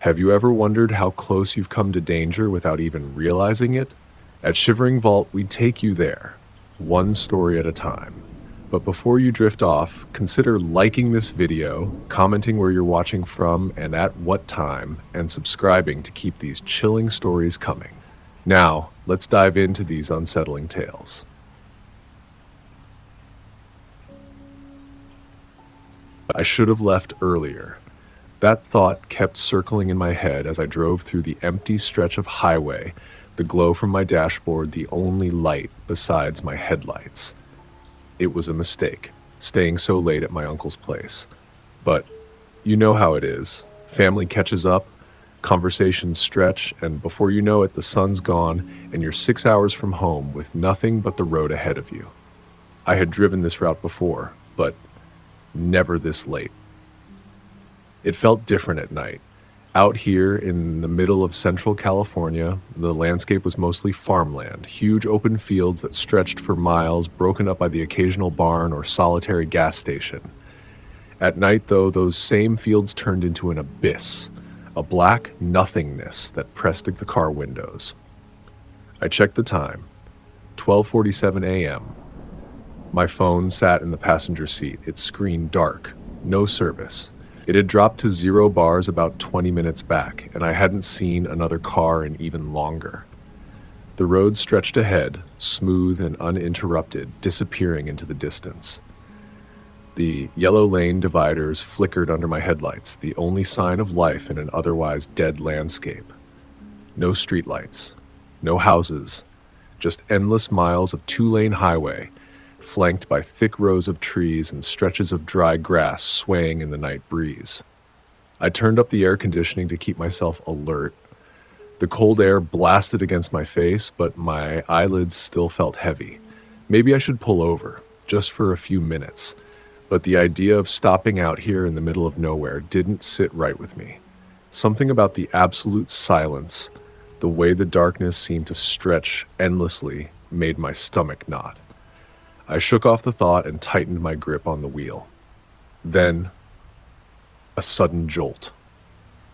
Have you ever wondered how close you've come to danger without even realizing it? At Shivering Vault, we take you there, one story at a time. But before you drift off, consider liking this video, commenting where you're watching from and at what time, and subscribing to keep these chilling stories coming. Now, let's dive into these unsettling tales. I should have left earlier. That thought kept circling in my head as I drove through the empty stretch of highway, the glow from my dashboard the only light besides my headlights. It was a mistake, staying so late at my uncle's place. But you know how it is. Family catches up, conversations stretch, and before you know it, the sun's gone and you're 6 hours from home with nothing but the road ahead of you. I had driven this route before, but never this late. It felt different at night. Out here in the middle of central California, the landscape was mostly farmland, huge open fields that stretched for miles, broken up by the occasional barn or solitary gas station. At night, though, those same fields turned into an abyss, a black nothingness that pressed the car windows. I checked the time, 12:47 a.m. My phone sat in the passenger seat, its screen dark, no service. It had dropped to 0 bars about 20 minutes back, and I hadn't seen another car in even longer. The road stretched ahead, smooth and uninterrupted, disappearing into the distance. The yellow lane dividers flickered under my headlights, the only sign of life in an otherwise dead landscape. No streetlights, no houses, just endless miles of 2-lane highway, flanked by thick rows of trees and stretches of dry grass swaying in the night breeze. I turned up the air conditioning to keep myself alert. The cold air blasted against my face, but my eyelids still felt heavy. Maybe I should pull over, just for a few minutes. But the idea of stopping out here in the middle of nowhere didn't sit right with me. Something about the absolute silence, the way the darkness seemed to stretch endlessly, made my stomach knot. I shook off the thought and tightened my grip on the wheel. Then, a sudden jolt.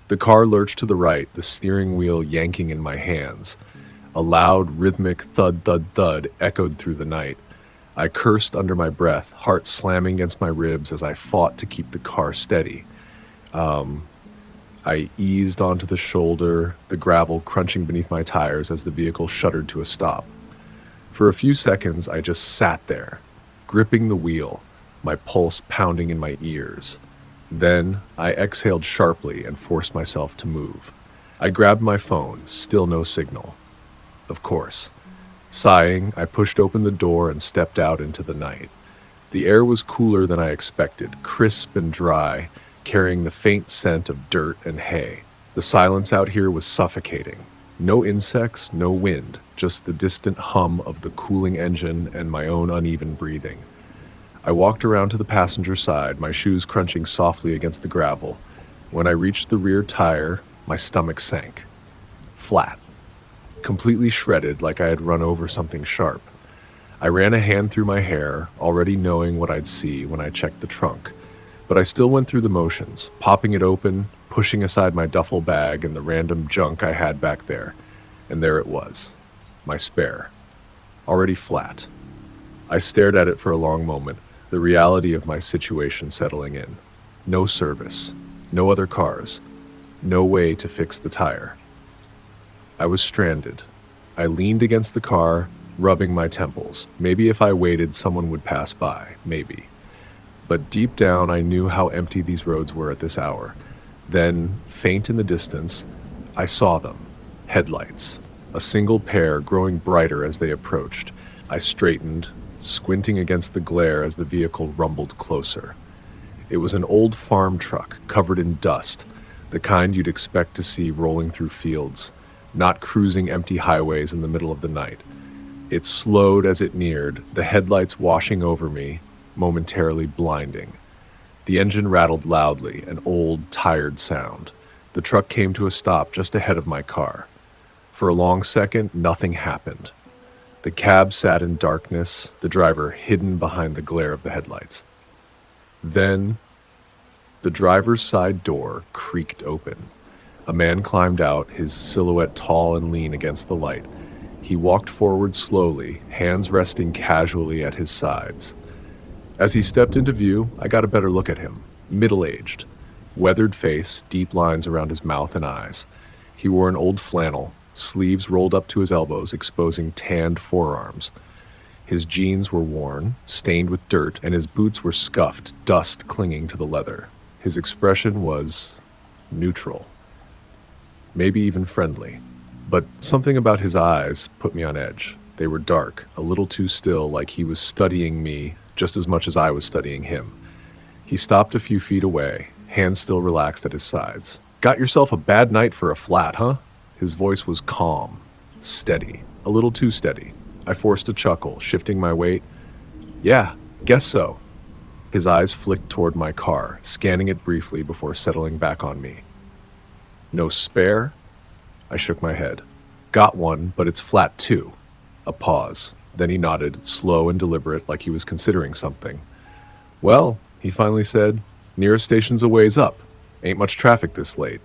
The car lurched to the right, the steering wheel yanking in my hands. A loud, rhythmic thud-thud-thud echoed through the night. I cursed under my breath, heart slamming against my ribs as I fought to keep the car steady. I eased onto the shoulder, the gravel crunching beneath my tires as the vehicle shuddered to a stop. For a few seconds, I just sat there, gripping the wheel, my pulse pounding in my ears. Then, I exhaled sharply and forced myself to move. I grabbed my phone, still no signal. Of course. Sighing, I pushed open the door and stepped out into the night. The air was cooler than I expected, crisp and dry, carrying the faint scent of dirt and hay. The silence out here was suffocating. No insects, no wind, just the distant hum of the cooling engine and my own uneven breathing. I walked around to the passenger side, my shoes crunching softly against the gravel. When I reached the rear tire, my stomach sank. Flat. Completely shredded like I had run over something sharp. I ran a hand through my hair, already knowing what I'd see when I checked the trunk. But I still went through the motions, popping it open, pushing aside my duffel bag and the random junk I had back there. And there it was, my spare, already flat. I stared at it for a long moment, the reality of my situation settling in. No service, no other cars, no way to fix the tire. I was stranded. I leaned against the car, rubbing my temples. Maybe if I waited, someone would pass by, maybe. But deep down, I knew how empty these roads were at this hour. Then, faint in the distance, I saw them. Headlights. A single pair growing brighter as they approached. I straightened, squinting against the glare as the vehicle rumbled closer. It was an old farm truck, covered in dust, the kind you'd expect to see rolling through fields, not cruising empty highways in the middle of the night. It slowed as it neared, the headlights washing over me, momentarily blinding. The engine rattled loudly, an old, tired sound. The truck came to a stop just ahead of my car. For a long second, nothing happened. The cab sat in darkness, the driver hidden behind the glare of the headlights. Then, the driver's side door creaked open. A man climbed out, his silhouette tall and lean against the light. He walked forward slowly, hands resting casually at his sides. As he stepped into view, I got a better look at him. Middle-aged, weathered face, deep lines around his mouth and eyes. He wore an old flannel, sleeves rolled up to his elbows, exposing tanned forearms. His jeans were worn, stained with dirt, and his boots were scuffed, dust clinging to the leather. His expression was neutral, maybe even friendly. But something about his eyes put me on edge. They were dark, a little too still, like he was studying me just as much as I was studying him. He stopped a few feet away, hands still relaxed at his sides. "Got yourself a bad night for a flat, huh?" His voice was calm, steady, a little too steady. I forced a chuckle, shifting my weight. "Yeah, guess so." His eyes flicked toward my car, scanning it briefly before settling back on me. "No spare?" I shook my head. "Got one, but it's flat too." A pause. Then he nodded, slow and deliberate, like he was considering something. "Well," he finally said, "nearest station's a ways up. Ain't much traffic this late."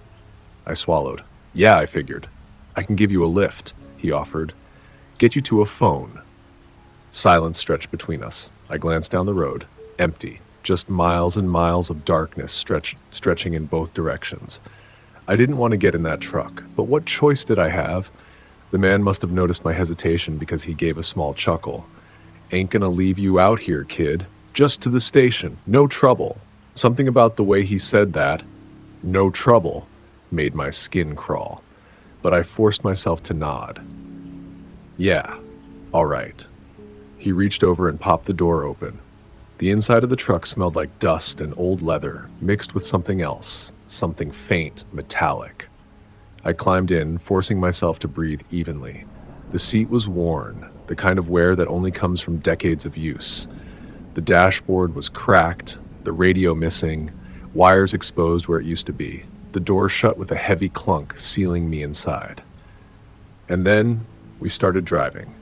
I swallowed. "Yeah," I figured. "I can give you a lift," he offered. "Get you to a phone." Silence stretched between us. I glanced down the road. Empty. Just miles and miles of darkness stretching in both directions. I didn't want to get in that truck, but what choice did I have? The man must have noticed my hesitation because he gave a small chuckle. "Ain't gonna leave you out here, kid. Just to the station. No trouble." Something about the way he said that, "no trouble," made my skin crawl. But I forced myself to nod. "Yeah, all right." He reached over and popped the door open. The inside of the truck smelled like dust and old leather, mixed with something else, something faint, metallic. I climbed in, forcing myself to breathe evenly. The seat was worn, the kind of wear that only comes from decades of use. The dashboard was cracked, the radio missing, wires exposed where it used to be. The door shut with a heavy clunk, sealing me inside. And then we started driving.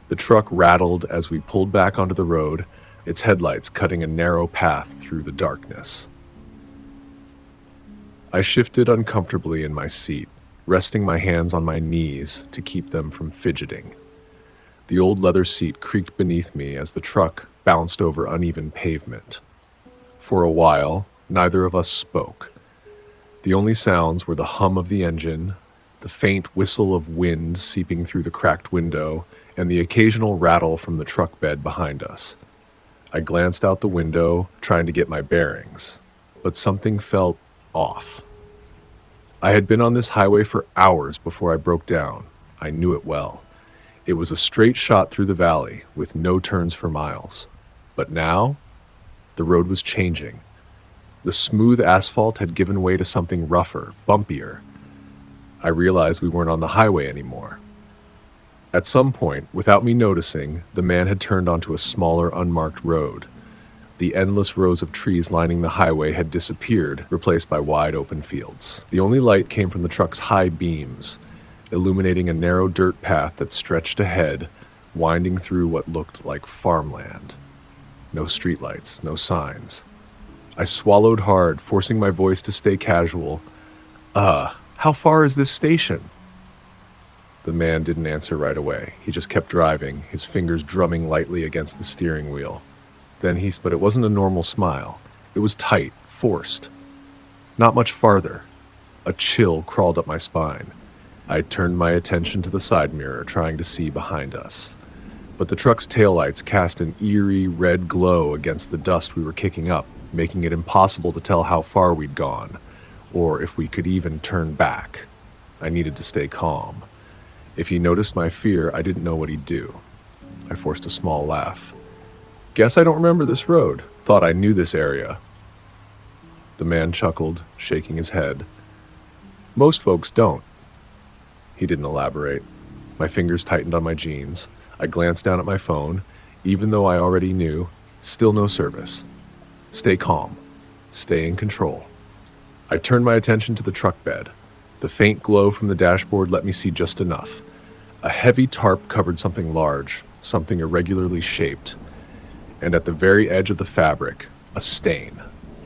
The truck rattled as we pulled back onto the road, its headlights cutting a narrow path through the darkness. I shifted uncomfortably in my seat, resting my hands on my knees to keep them from fidgeting. The old leather seat creaked beneath me as the truck bounced over uneven pavement. For a while, neither of us spoke. The only sounds were the hum of the engine, the faint whistle of wind seeping through the cracked window, and the occasional rattle from the truck bed behind us. I glanced out the window, trying to get my bearings, but something felt off. I had been on this highway for hours before I broke down. I knew it well. It was a straight shot through the valley, with no turns for miles. But now, the road was changing. The smooth asphalt had given way to something rougher, bumpier. I realized we weren't on the highway anymore. At some point, without me noticing, the man had turned onto a smaller, unmarked road. The endless rows of trees lining the highway had disappeared, replaced by wide open fields. The only light came from the truck's high beams, illuminating a narrow dirt path that stretched ahead, winding through what looked like farmland. No streetlights, no signs. I swallowed hard, forcing my voice to stay casual. How far is this station?" The man didn't answer right away. He just kept driving, his fingers drumming lightly against the steering wheel. But it wasn't a normal smile. It was tight, forced. "Not much farther." A chill crawled up my spine. I turned my attention to the side mirror, trying to see behind us. But the truck's taillights cast an eerie red glow against the dust we were kicking up, making it impossible to tell how far we'd gone, or if we could even turn back. I needed to stay calm. If he noticed my fear, I didn't know what he'd do. I forced a small laugh. "Guess I don't remember this road. Thought I knew this area." The man chuckled, shaking his head. "Most folks don't." He didn't elaborate. My fingers tightened on my jeans. I glanced down at my phone. Even though I already knew, still no service. Stay calm. Stay in control. I turned my attention to the truck bed. The faint glow from the dashboard let me see just enough. A heavy tarp covered something large, something irregularly shaped. And at the very edge of the fabric, a stain.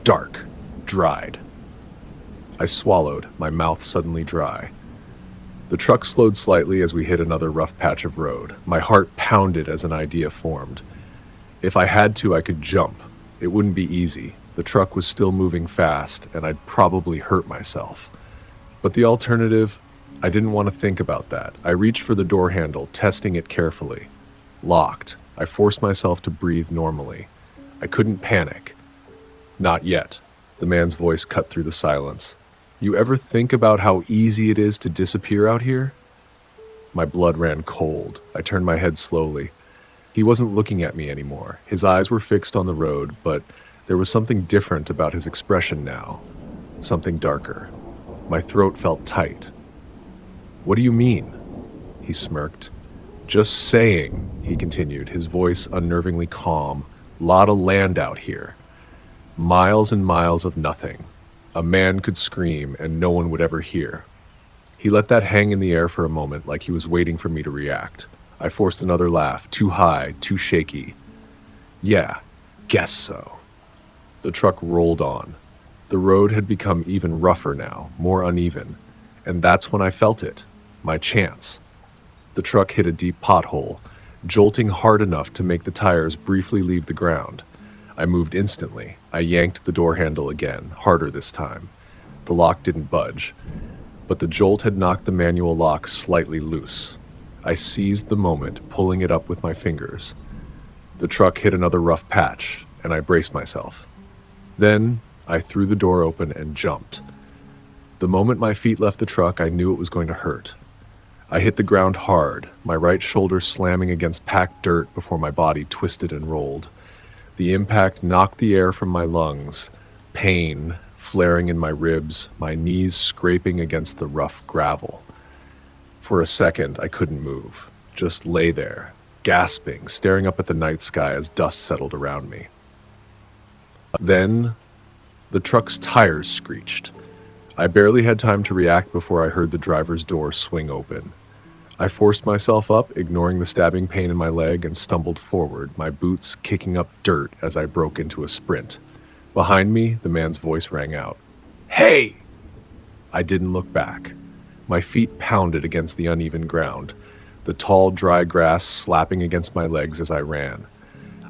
Dark. Dried. I swallowed, my mouth suddenly dry. The truck slowed slightly as we hit another rough patch of road. My heart pounded as an idea formed. If I had to, I could jump. It wouldn't be easy. The truck was still moving fast, and I'd probably hurt myself. But the alternative, I didn't want to think about that. I reached for the door handle, testing it carefully. Locked. I forced myself to breathe normally. I couldn't panic. Not yet. The man's voice cut through the silence. You ever think about how easy it is to disappear out here? My blood ran cold. I turned my head slowly. He wasn't looking at me anymore. His eyes were fixed on the road, but there was something different about his expression now. Something darker. My throat felt tight. What do you mean? He smirked. Just saying, he continued, his voice unnervingly calm. Lot of land out here. Miles and miles of nothing. A man could scream and no one would ever hear. He let that hang in the air for a moment like he was waiting for me to react. I forced another laugh, too high, too shaky. Yeah, guess so. The truck rolled on. The road had become even rougher now, more uneven. And that's when I felt it. My chance. The truck hit a deep pothole, jolting hard enough to make the tires briefly leave the ground. I moved instantly. I yanked the door handle again, harder this time. The lock didn't budge, but the jolt had knocked the manual lock slightly loose. I seized the moment, pulling it up with my fingers. The truck hit another rough patch, and I braced myself. Then I threw the door open and jumped. The moment my feet left the truck, I knew it was going to hurt. I hit the ground hard, my right shoulder slamming against packed dirt before my body twisted and rolled. The impact knocked the air from my lungs, pain flaring in my ribs, my knees scraping against the rough gravel. For a second, I couldn't move, just lay there, gasping, staring up at the night sky as dust settled around me. Then, the truck's tires screeched. I barely had time to react before I heard the driver's door swing open. I forced myself up, ignoring the stabbing pain in my leg, and stumbled forward, my boots kicking up dirt as I broke into a sprint. Behind me, the man's voice rang out. Hey! I didn't look back. My feet pounded against the uneven ground, the tall, dry grass slapping against my legs as I ran.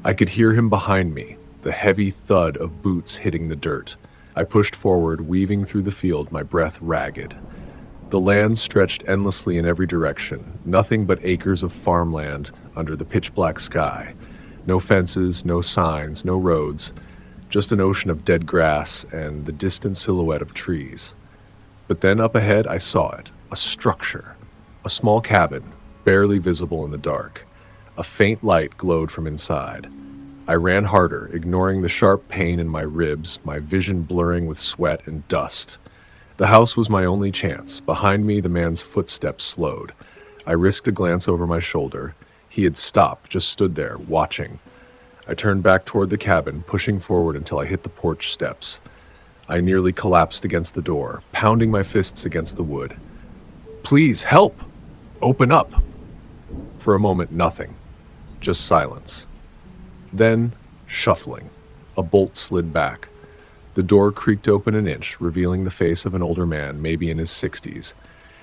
I could hear him behind me, the heavy thud of boots hitting the dirt. I pushed forward, weaving through the field, my breath ragged. The land stretched endlessly in every direction, nothing but acres of farmland under the pitch-black sky. No fences, no signs, no roads, just an ocean of dead grass and the distant silhouette of trees. But then up ahead I saw it, a structure, a small cabin, barely visible in the dark. A faint light glowed from inside. I ran harder, ignoring the sharp pain in my ribs, my vision blurring with sweat and dust. The house was my only chance. Behind me, the man's footsteps slowed. I risked a glance over my shoulder. He had stopped, just stood there, watching. I turned back toward the cabin, pushing forward until I hit the porch steps. I nearly collapsed against the door, pounding my fists against the wood. Please, help! Open up! For a moment, nothing. Just silence. Then, shuffling. A bolt slid back. The door creaked open an inch, revealing the face of an older man, maybe in his 60s.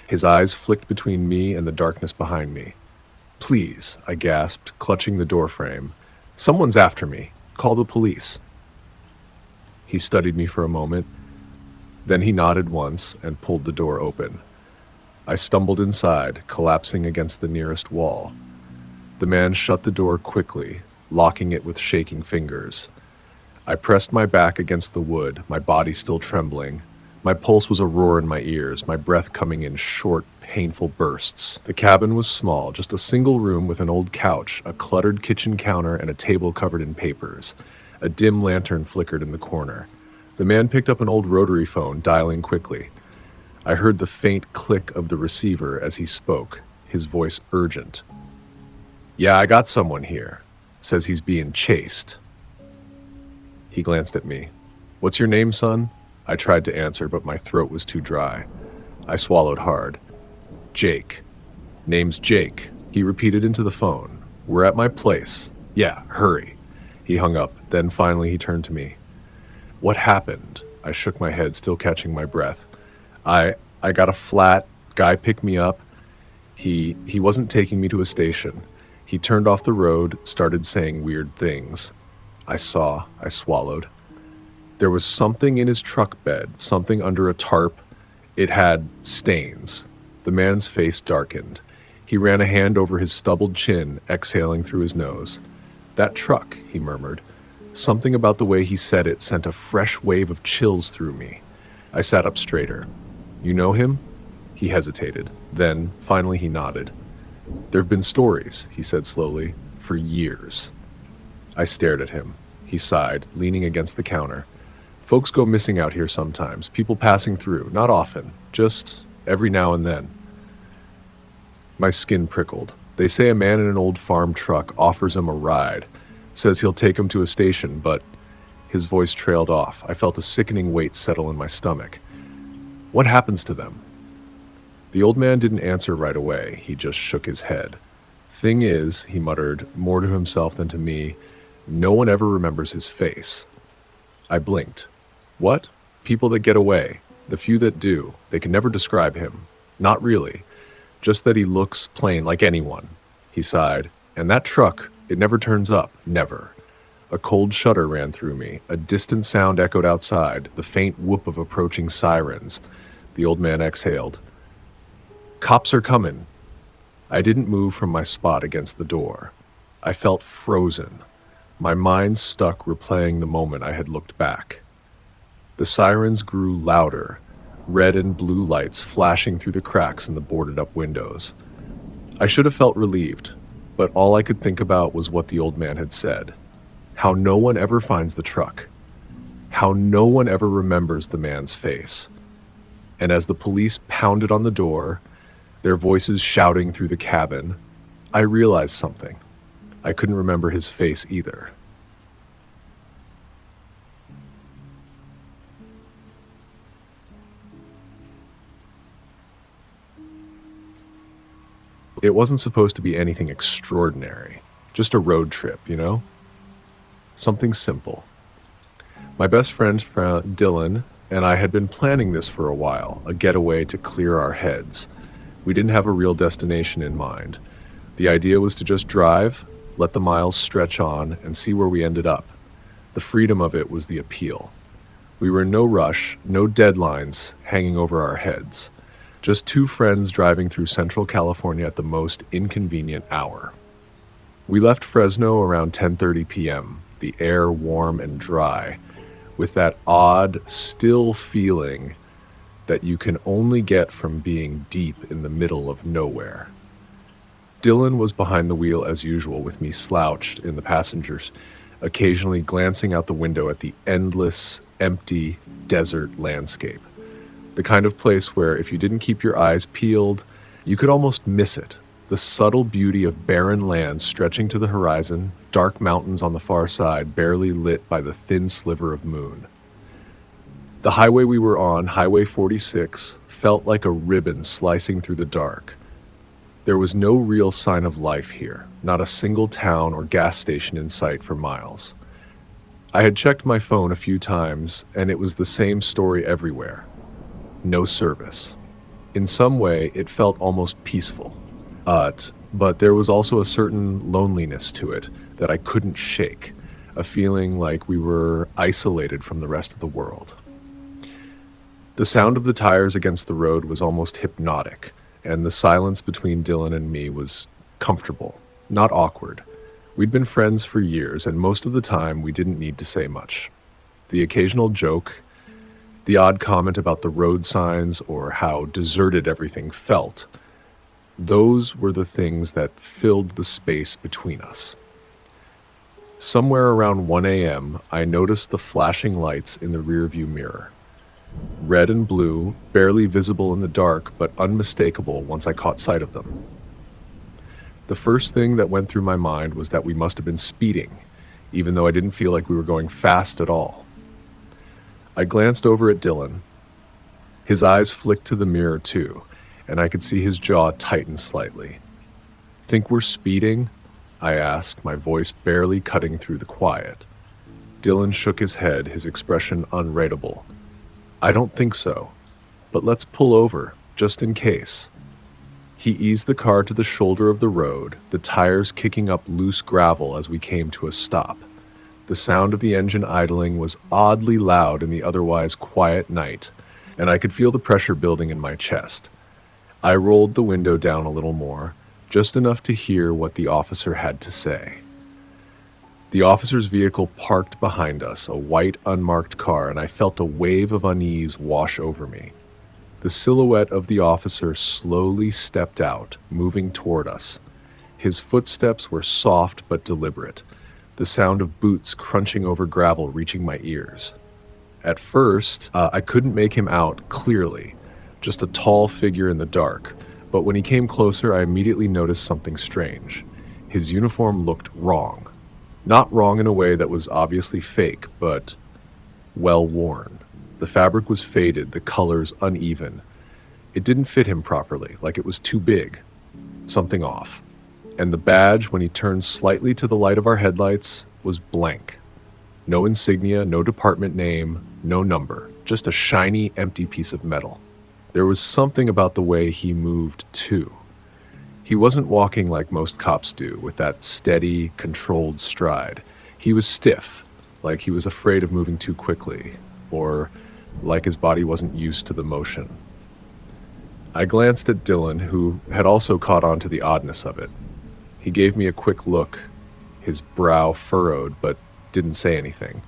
His eyes flicked between me and the darkness behind me. Please, I gasped, clutching the doorframe. Someone's after me. Call the police. He studied me for a moment. Then he nodded once and pulled the door open. I stumbled inside, collapsing against the nearest wall. The man shut the door quickly, locking it with shaking fingers. I pressed my back against the wood, my body still trembling. My pulse was a roar in my ears, my breath coming in short, painful bursts. The cabin was small, just a single room with an old couch, a cluttered kitchen counter, and a table covered in papers. A dim lantern flickered in the corner. The man picked up an old rotary phone, dialing quickly. I heard the faint click of the receiver as he spoke, his voice urgent. Yeah, I got someone here. Says he's being chased. He glanced at me. What's your name, son? I tried to answer, but my throat was too dry. I swallowed hard. Jake. Name's Jake. He repeated into the phone. We're at my place. Yeah, hurry. He hung up. Then finally he turned to me. What happened? I shook my head, still catching my breath. I got a flat. Guy picked me up. He wasn't taking me to a station. He turned off the road, started saying weird things. I swallowed. There was something in his truck bed, something under a tarp. It had stains. The man's face darkened. He ran a hand over his stubbled chin, exhaling through his nose. That truck, he murmured. Something about the way he said it sent a fresh wave of chills through me. I sat up straighter. You know him? He hesitated. Then, finally, he nodded. There have been stories, he said slowly, for years. I stared at him. He sighed, leaning against the counter. Folks go missing out here sometimes, people passing through, not often, just every now and then. My skin prickled. They say a man in an old farm truck offers him a ride, says he'll take him to a station, but his voice trailed off. I felt a sickening weight settle in my stomach. What happens to them? The old man didn't answer right away. He just shook his head. Thing is, he muttered, more to himself than to me, no one ever remembers his face. I blinked. What? People that get away. The few that do. They can never describe him. Not really. Just that he looks plain like anyone. He sighed. And that truck, it never turns up. Never. A cold shudder ran through me. A distant sound echoed outside, the faint whoop of approaching sirens. The old man exhaled. Cops are coming. I didn't move from my spot against the door. I felt frozen. My mind stuck replaying the moment I had looked back. The sirens grew louder, red and blue lights flashing through the cracks in the boarded-up windows. I should have felt relieved, but all I could think about was what the old man had said. How no one ever finds the truck. How no one ever remembers the man's face. And as the police pounded on the door, their voices shouting through the cabin, I realized something. I couldn't remember his face either. It wasn't supposed to be anything extraordinary. Just a road trip, you know? Something simple. My best friend, Dylan, and I had been planning this for a while, a getaway to clear our heads. We didn't have a real destination in mind. The idea was to just drive, let the miles stretch on, and see where we ended up. The freedom of it was the appeal. We were in no rush, no deadlines hanging over our heads. Just two friends driving through Central California at the most inconvenient hour. We left Fresno around 10:30 p.m., the air warm and dry, with that odd, still feeling that you can only get from being deep in the middle of nowhere. Dylan was behind the wheel as usual, with me slouched in the passengers, occasionally glancing out the window at the endless, empty desert landscape. The kind of place where if you didn't keep your eyes peeled, you could almost miss it. The subtle beauty of barren land stretching to the horizon, dark mountains on the far side barely lit by the thin sliver of moon. The highway we were on, Highway 46, felt like a ribbon slicing through the dark. There was no real sign of life here, not a single town or gas station in sight for miles. I had checked my phone a few times, and it was the same story everywhere. No service. In some way, it felt almost peaceful. But there was also a certain loneliness to it that I couldn't shake, a feeling like we were isolated from the rest of the world. The sound of the tires against the road was almost hypnotic, and the silence between Dylan and me was comfortable, not awkward. We'd been friends for years, and most of the time we didn't need to say much. The occasional joke, the odd comment about the road signs or how deserted everything felt, those were the things that filled the space between us. Somewhere around 1 a.m., I noticed the flashing lights in the rearview mirror. Red and blue, barely visible in the dark, but unmistakable once I caught sight of them. The first thing that went through my mind was that we must have been speeding, even though I didn't feel like we were going fast at all. I glanced over at Dylan. His eyes flicked to the mirror too, and I could see his jaw tighten slightly. Think we're speeding? I asked, my voice barely cutting through the quiet. Dylan shook his head, his expression unreadable. I don't think so. but let's pull over, just in case. He eased the car to the shoulder of the road, the tires kicking up loose gravel as we came to a stop. The sound of the engine idling was oddly loud in the otherwise quiet night, and I could feel the pressure building in my chest. I rolled the window down a little more, just enough to hear what the officer had to say. The officer's vehicle parked behind us, a white, unmarked car, and I felt a wave of unease wash over me. The silhouette of the officer slowly stepped out, moving toward us. His footsteps were soft but deliberate, the sound of boots crunching over gravel reaching my ears. At first, I couldn't make him out clearly, just a tall figure in the dark, but when he came closer, I immediately noticed something strange. His uniform looked wrong. Not wrong in a way that was obviously fake, but well worn. The fabric was faded, the colors uneven. It didn't fit him properly, like it was too big. Something off. And the badge, when he turned slightly to the light of our headlights, was blank. No insignia, no department name, no number. Just a shiny, empty piece of metal. There was something about the way he moved, too. He wasn't walking like most cops do, with that steady, controlled stride. He was stiff, like he was afraid of moving too quickly, or like his body wasn't used to the motion. I glanced at Dylan, who had also caught on to the oddness of it. He gave me a quick look, his brow furrowed, but didn't say anything.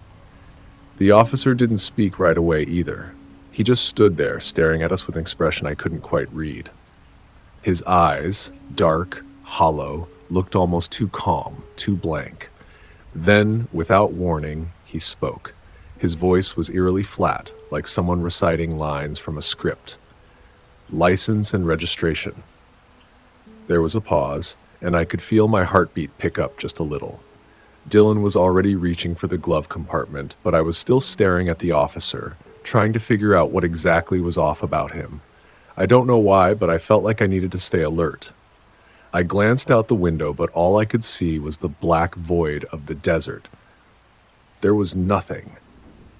The officer didn't speak right away either. He just stood there, staring at us with an expression I couldn't quite read. His eyes, dark, hollow, looked almost too calm, too blank. Then, without warning, he spoke. His voice was eerily flat, like someone reciting lines from a script. License and registration. There was a pause, and I could feel my heartbeat pick up just a little. Dylan was already reaching for the glove compartment, but I was still staring at the officer, trying to figure out what exactly was off about him. I don't know why, but I felt like I needed to stay alert. I glanced out the window, but all I could see was the black void of the desert. There was nothing.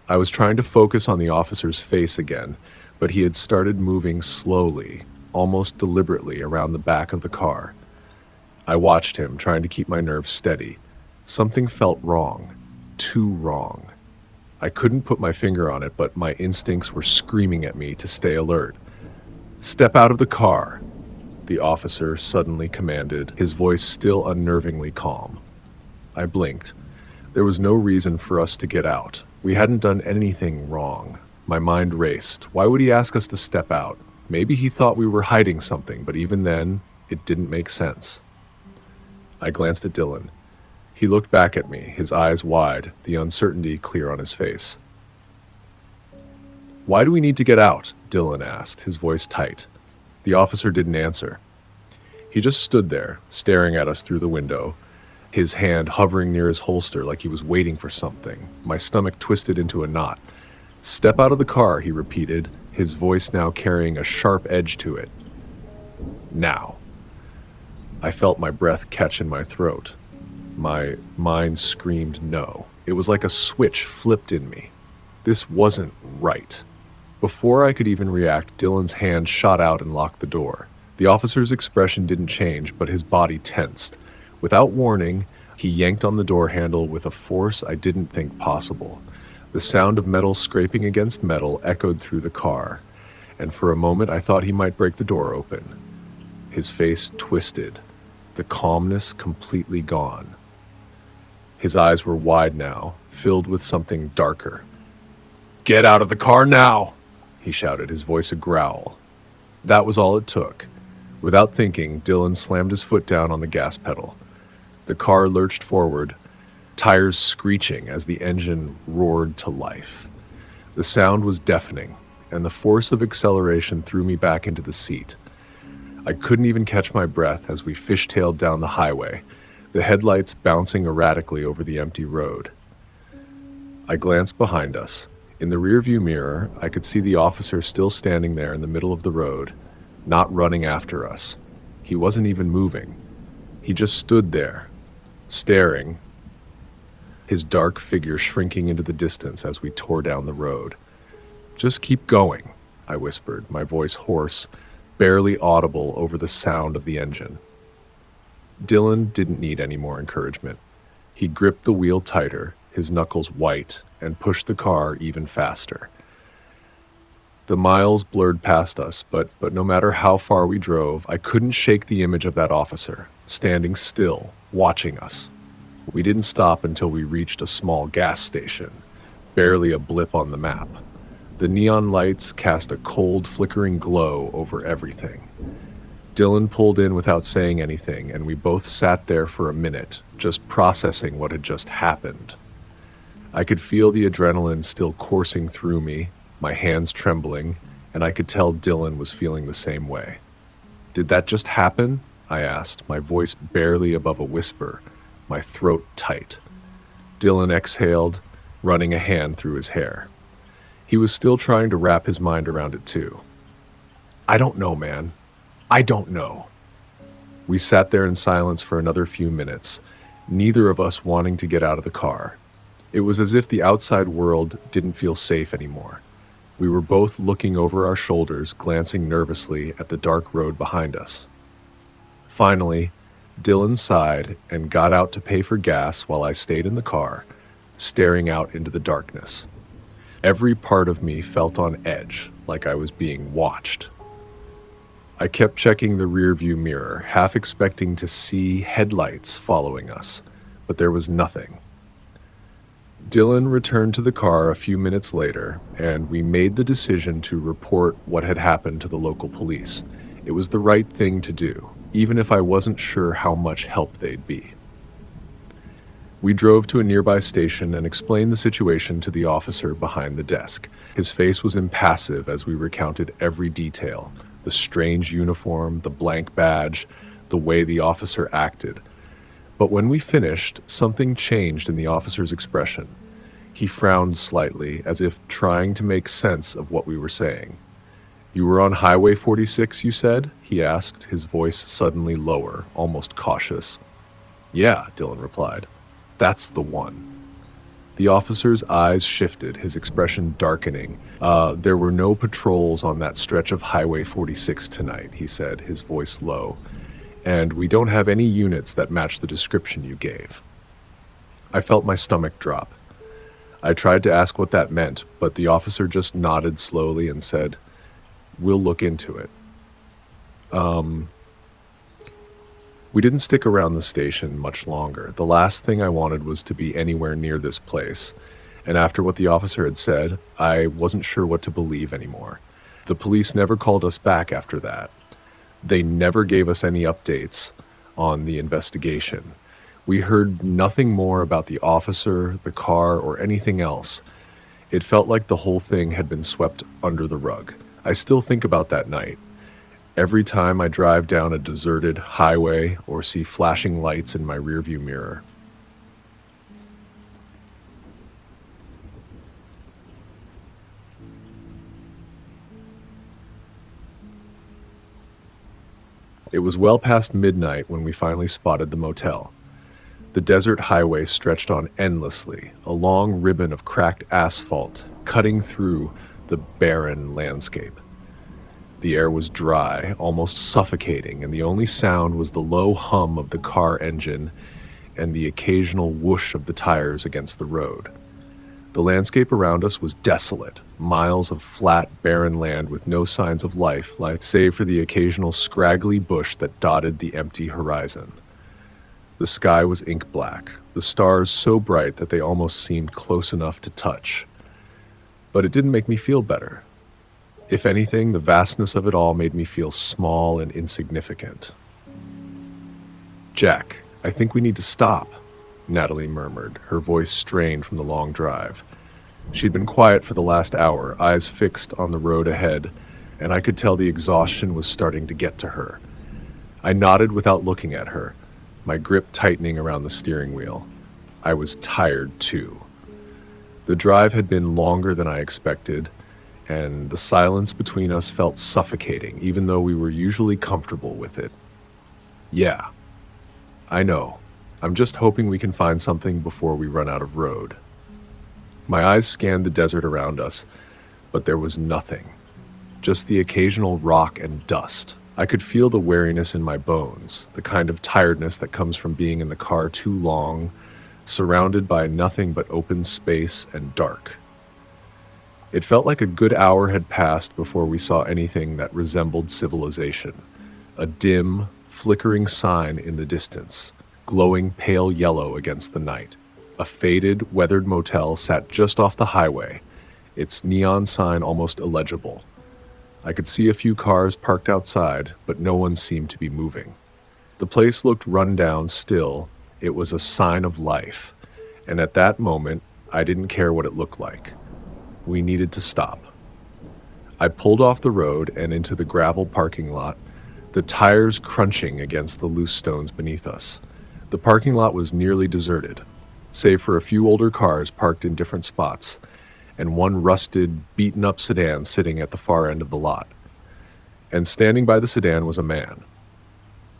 I was trying to focus on the officer's face again, but he had started moving slowly, almost deliberately, around the back of the car. I watched him, trying to keep my nerves steady. Something felt wrong. Too wrong. I couldn't put my finger on it, but my instincts were screaming at me to stay alert. "Step out of the car," the officer suddenly commanded, his voice still unnervingly calm. I blinked. There was no reason for us to get out. We hadn't done anything wrong. My mind raced. Why would he ask us to step out? Maybe he thought we were hiding something, but even then, it didn't make sense. I glanced at Dylan. He looked back at me, his eyes wide, the uncertainty clear on his face. "Why do we need to get out?" Dylan asked, his voice tight. The officer didn't answer. He just stood there, staring at us through the window, his hand hovering near his holster like he was waiting for something. My stomach twisted into a knot. "Step out of the car," he repeated, his voice now carrying a sharp edge to it. "Now." I felt my breath catch in my throat. My mind screamed no. It was like a switch flipped in me. This wasn't right. Before I could even react, Dylan's hand shot out and locked the door. The officer's expression didn't change, but his body tensed. Without warning, he yanked on the door handle with a force I didn't think possible. The sound of metal scraping against metal echoed through the car, and for a moment I thought he might break the door open. His face twisted, the calmness completely gone. His eyes were wide now, filled with something darker. "Get out of the car now!" he shouted, his voice a growl. That was all it took. Without thinking, Dylan slammed his foot down on the gas pedal. The car lurched forward, tires screeching as the engine roared to life. The sound was deafening, and the force of acceleration threw me back into the seat. I couldn't even catch my breath as we fishtailed down the highway, the headlights bouncing erratically over the empty road. I glanced behind us. In the rearview mirror, I could see the officer still standing there in the middle of the road, not running after us. He wasn't even moving. He just stood there, staring, his dark figure shrinking into the distance as we tore down the road. "Just keep going," I whispered, my voice hoarse, barely audible over the sound of the engine. Dylan didn't need any more encouragement. He gripped the wheel tighter, his knuckles white, and pushed the car even faster. The miles blurred past us, but no matter how far we drove, I couldn't shake the image of that officer, standing still, watching us. We didn't stop until we reached a small gas station, barely a blip on the map. The neon lights cast a cold, flickering glow over everything. Dylan pulled in without saying anything, and we both sat there for a minute, just processing what had just happened. I could feel the adrenaline still coursing through me, my hands trembling, and I could tell Dylan was feeling the same way. "Did that just happen?" I asked, my voice barely above a whisper, my throat tight. Dylan exhaled, running a hand through his hair. He was still trying to wrap his mind around it too. "I don't know, man. I don't know." We sat there in silence for another few minutes, neither of us wanting to get out of the car. It was as if the outside world didn't feel safe anymore. We were both looking over our shoulders, glancing nervously at the dark road behind us. Finally, Dylan sighed and got out to pay for gas while I stayed in the car, staring out into the darkness. Every part of me felt on edge, like I was being watched. I kept checking the rearview mirror, half expecting to see headlights following us, but there was nothing. Dylan returned to the car a few minutes later, and we made the decision to report what had happened to the local police. It was the right thing to do, even if I wasn't sure how much help they'd be. We drove to a nearby station and explained the situation to the officer behind the desk. His face was impassive as we recounted every detail, the strange uniform, the blank badge, the way the officer acted. But when we finished, something changed in the officer's expression. He frowned slightly, as if trying to make sense of what we were saying. "You were on Highway 46, you said?" he asked, his voice suddenly lower, almost cautious. "Yeah," Dylan replied. "That's the one." The officer's eyes shifted, his expression darkening. There were no patrols on that stretch of Highway 46 tonight," he said, his voice low. "And we don't have any units that match the description you gave." I felt my stomach drop. I tried to ask what that meant, but the officer just nodded slowly and said, "We'll look into it." We didn't stick around the station much longer. The last thing I wanted was to be anywhere near this place, and after what the officer had said, I wasn't sure what to believe anymore. The police never called us back after that. They never gave us any updates on the investigation. We heard nothing more about the officer, the car, or anything else. It felt like the whole thing had been swept under the rug. I still think about that night. Every time I drive down a deserted highway or see flashing lights in my rearview mirror. It was well past midnight when we finally spotted the motel. The desert highway stretched on endlessly, a long ribbon of cracked asphalt cutting through the barren landscape. The air was dry, almost suffocating, and the only sound was the low hum of the car engine and the occasional whoosh of the tires against the road. The landscape around us was desolate, miles of flat, barren land with no signs of life, save for the occasional scraggly bush that dotted the empty horizon. The sky was ink black, the stars so bright that they almost seemed close enough to touch. But it didn't make me feel better. If anything, the vastness of it all made me feel small and insignificant. "Jack, I think we need to stop," Natalie murmured, her voice strained from the long drive. She'd been quiet for the last hour, eyes fixed on the road ahead, and I could tell the exhaustion was starting to get to her. I nodded without looking at her, my grip tightening around the steering wheel. I was tired too. The drive had been longer than I expected, and the silence between us felt suffocating, even though we were usually comfortable with it. "Yeah, I know. I'm just hoping we can find something before we run out of road." My eyes scanned the desert around us, but there was nothing. just the occasional rock and dust. I could feel the weariness in my bones, the kind of tiredness that comes from being in the car too long, surrounded by nothing but open space and dark. It felt like a good hour had passed before we saw anything that resembled civilization. A dim, flickering sign in the distance, glowing pale yellow against the night. A faded, weathered motel sat just off the highway, its neon sign almost illegible. I could see a few cars parked outside, but no one seemed to be moving. The place looked run down still. It was a sign of life, and at that moment, I didn't care what it looked like. We needed to stop. I pulled off the road and into the gravel parking lot, the tires crunching against the loose stones beneath us. The parking lot was nearly deserted, save for a few older cars parked in different spots, and one rusted, beaten-up sedan sitting at the far end of the lot. And standing by the sedan was a man.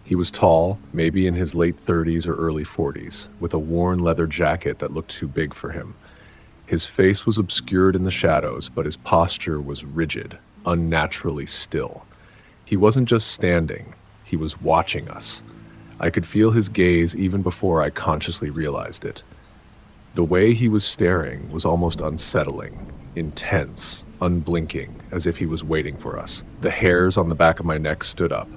He was tall, maybe in his late 30s or early 40s, with a worn leather jacket that looked too big for him. His face was obscured in the shadows, but his posture was rigid, unnaturally still. He wasn't just standing, he was watching us. I could feel his gaze even before I consciously realized it. The way he was staring was almost unsettling, intense, unblinking, as if he was waiting for us. The hairs on the back of my neck stood up.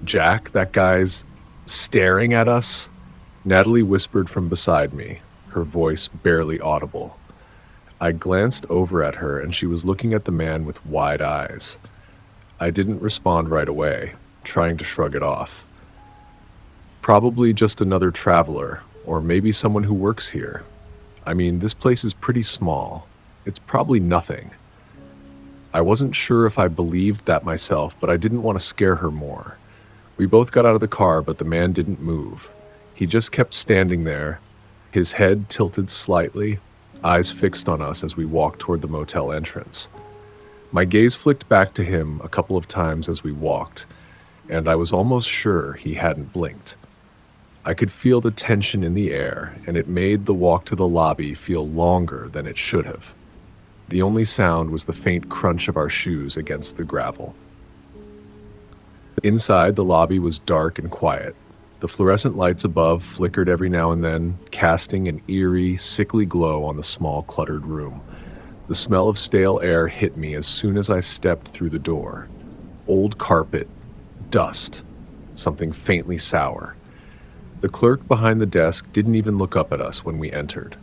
"Jack, that guy's staring at us?" Natalie whispered from beside me, her voice barely audible. I glanced over at her and she was looking at the man with wide eyes. I didn't respond right away, trying to shrug it off. Probably just another traveler, or maybe someone who works here. I mean, this place is pretty small. It's probably nothing. I wasn't sure if I believed that myself, but I didn't want to scare her more. We both got out of the car, but the man didn't move. He just kept standing there, his head tilted slightly, eyes fixed on us as we walked toward the motel entrance. My gaze flicked back to him a couple of times as we walked, and I was almost sure he hadn't blinked. I could feel the tension in the air, and it made the walk to the lobby feel longer than it should have. The only sound was the faint crunch of our shoes against the gravel. Inside, the lobby was dark and quiet. The fluorescent lights above flickered every now and then, casting an eerie, sickly glow on the small, cluttered room. The smell of stale air hit me as soon as I stepped through the door. Old carpet, dust, something faintly sour. The clerk behind the desk didn't even look up at us when we entered.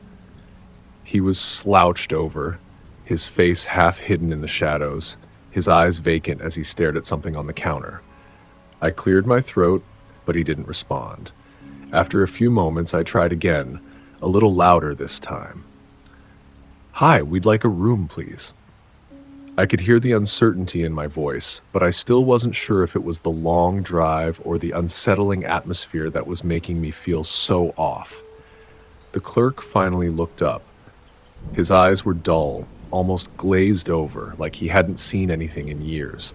He was slouched over, his face half hidden in the shadows, his eyes vacant as he stared at something on the counter. I cleared my throat, but he didn't respond. After a few moments, I tried again, a little louder this time. "Hi, we'd like a room, please." I could hear the uncertainty in my voice, but I still wasn't sure if it was the long drive or the unsettling atmosphere that was making me feel so off. The clerk finally looked up. His eyes were dull, almost glazed over, like he hadn't seen anything in years.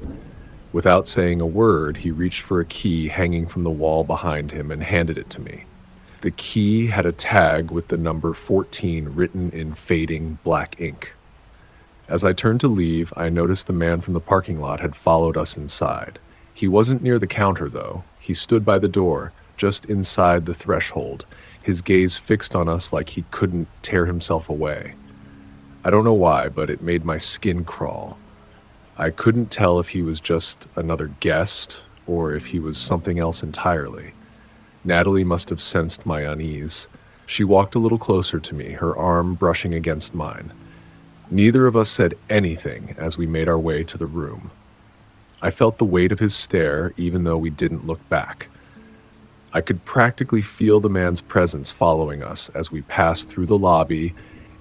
Without saying a word, he reached for a key hanging from the wall behind him and handed it to me. The key had a tag with the number 14 written in fading black ink. As I turned to leave, I noticed the man from the parking lot had followed us inside. He wasn't near the counter, though. He stood by the door, just inside the threshold, his gaze fixed on us like he couldn't tear himself away. I don't know why, but it made my skin crawl. I couldn't tell if he was just another guest or if he was something else entirely. Natalie must have sensed my unease. She walked a little closer to me, her arm brushing against mine. Neither of us said anything as we made our way to the room. I felt the weight of his stare even though we didn't look back. I could practically feel the man's presence following us as we passed through the lobby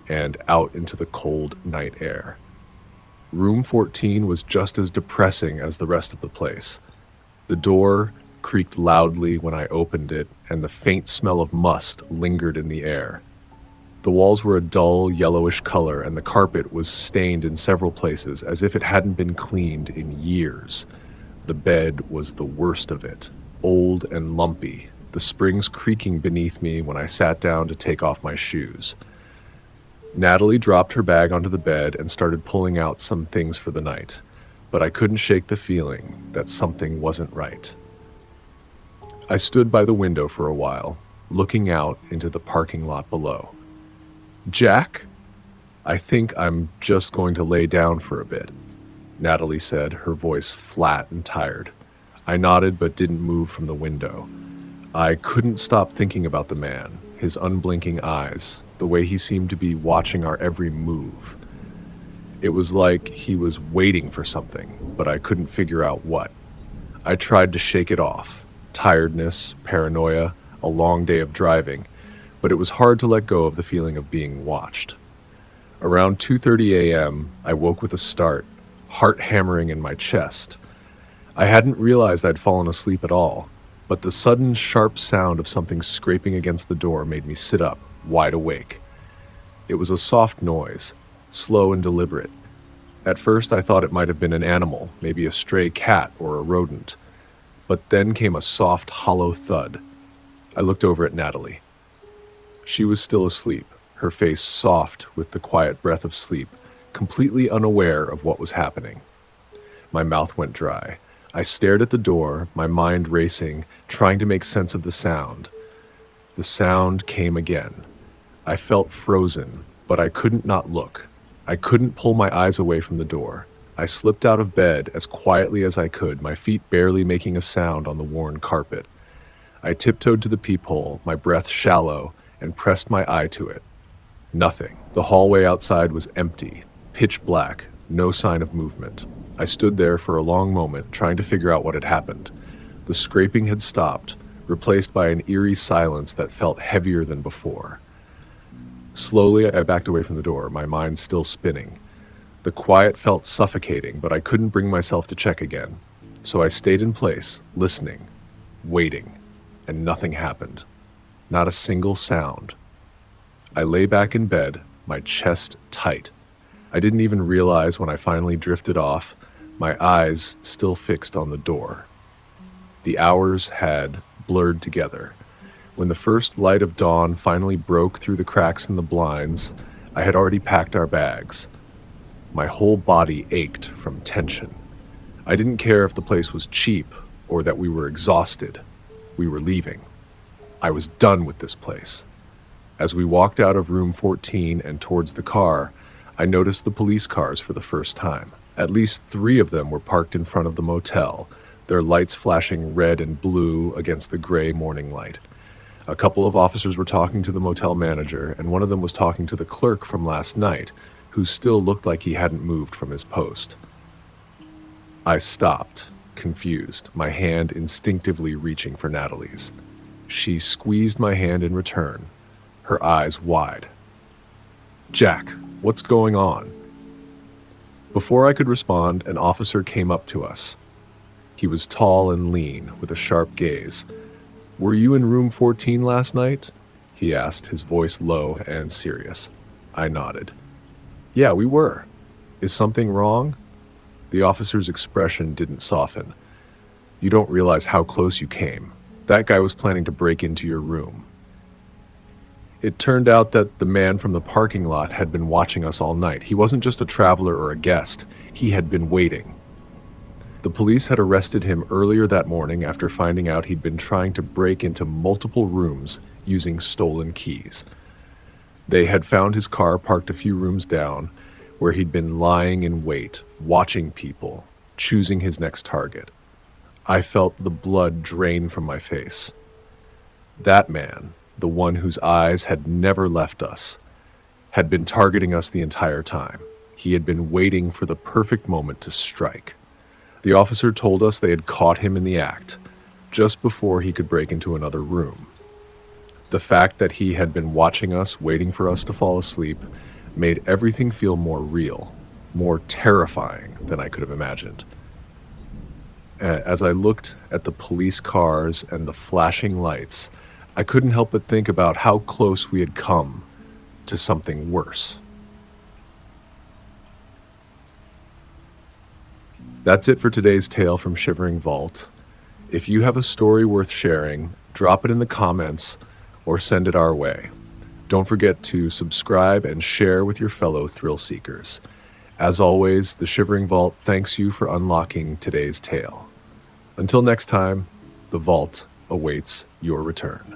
and out into the cold night air. Room 14 was just as depressing as the rest of the place. The door creaked loudly when I opened it, and the faint smell of must lingered in the air. The walls were a dull, yellowish color, and the carpet was stained in several places as if it hadn't been cleaned in years. The bed was the worst of it, old and lumpy, the springs creaking beneath me when I sat down to take off my shoes. Natalie dropped her bag onto the bed and started pulling out some things for the night. but I couldn't shake the feeling that something wasn't right. I stood by the window for a while, looking out into the parking lot below. "Jack, I think I'm just going to lay down for a bit," Natalie said, her voice flat and tired. I nodded but didn't move from the window. I couldn't stop thinking about the man, his unblinking eyes, the way he seemed to be watching our every move. It was like he was waiting for something, but I couldn't figure out what. I tried to shake it off. Tiredness, paranoia, a long day of driving, but it was hard to let go of the feeling of being watched. Around 2:30 a.m., I woke with a start, heart hammering in my chest. I hadn't realized I'd fallen asleep at all, but the sudden sharp sound of something scraping against the door made me sit up, wide awake. It was a soft noise, slow and deliberate. At first I thought it might have been an animal, maybe a stray cat or a rodent. But then came a soft, hollow thud. I looked over at Natalie. She was still asleep, her face soft with the quiet breath of sleep, completely unaware of what was happening. My mouth went dry. I stared at the door, my mind racing, trying to make sense of the sound. The sound came again. I felt frozen, but I couldn't not look. I couldn't pull my eyes away from the door. I slipped out of bed as quietly as I could, my feet barely making a sound on the worn carpet. I tiptoed to the peephole, my breath shallow, and pressed my eye to it. Nothing. The hallway outside was empty, pitch black, no sign of movement. I stood there for a long moment, trying to figure out what had happened. The scraping had stopped, replaced by an eerie silence that felt heavier than before. Slowly, I backed away from the door, my mind still spinning. The quiet felt suffocating, but I couldn't bring myself to check again. So I stayed in place, listening, waiting, and nothing happened. Not a single sound. I lay back in bed, my chest tight. I didn't even realize when I finally drifted off, my eyes still fixed on the door. The hours had blurred together. When the first light of dawn finally broke through the cracks in the blinds, I had already packed our bags. My whole body ached from tension. I didn't care if the place was cheap or that we were exhausted. We were leaving. I was done with this place. As we walked out of room 14 and towards the car, I noticed the police cars for the first time. At least 3 of them were parked in front of the motel, their lights flashing red and blue against the gray morning light. A couple of officers were talking to the motel manager, and one of them was talking to the clerk from last night, who still looked like he hadn't moved from his post. I stopped, confused, my hand instinctively reaching for Natalie's. She squeezed my hand in return, her eyes wide. "Jack, what's going on?" Before I could respond, an officer came up to us. He was tall and lean, with a sharp gaze. "Were you in room 14 last night?" he asked, his voice low and serious. I nodded. "Yeah, we were. Is something wrong?" The officer's expression didn't soften. "You don't realize how close you came. That guy was planning to break into your room." It turned out that the man from the parking lot had been watching us all night. He wasn't just a traveler or a guest. He had been waiting. The police had arrested him earlier that morning after finding out he'd been trying to break into multiple rooms using stolen keys. They had found his car parked a few rooms down, where he'd been lying in wait, watching people, choosing his next target. I felt the blood drain from my face. That man, the one whose eyes had never left us, had been targeting us the entire time. He had been waiting for the perfect moment to strike. The officer told us they had caught him in the act, just before he could break into another room. The fact that he had been watching us, waiting for us to fall asleep, made everything feel more real, more terrifying than I could have imagined. As I looked at the police cars and the flashing lights, I couldn't help but think about how close we had come to something worse. That's it for today's tale from Shivering Vault. If you have a story worth sharing, drop it in the comments or send it our way. Don't forget to subscribe and share with your fellow thrill seekers. As always, the Shivering Vault thanks you for unlocking today's tale. Until next time, the vault awaits your return.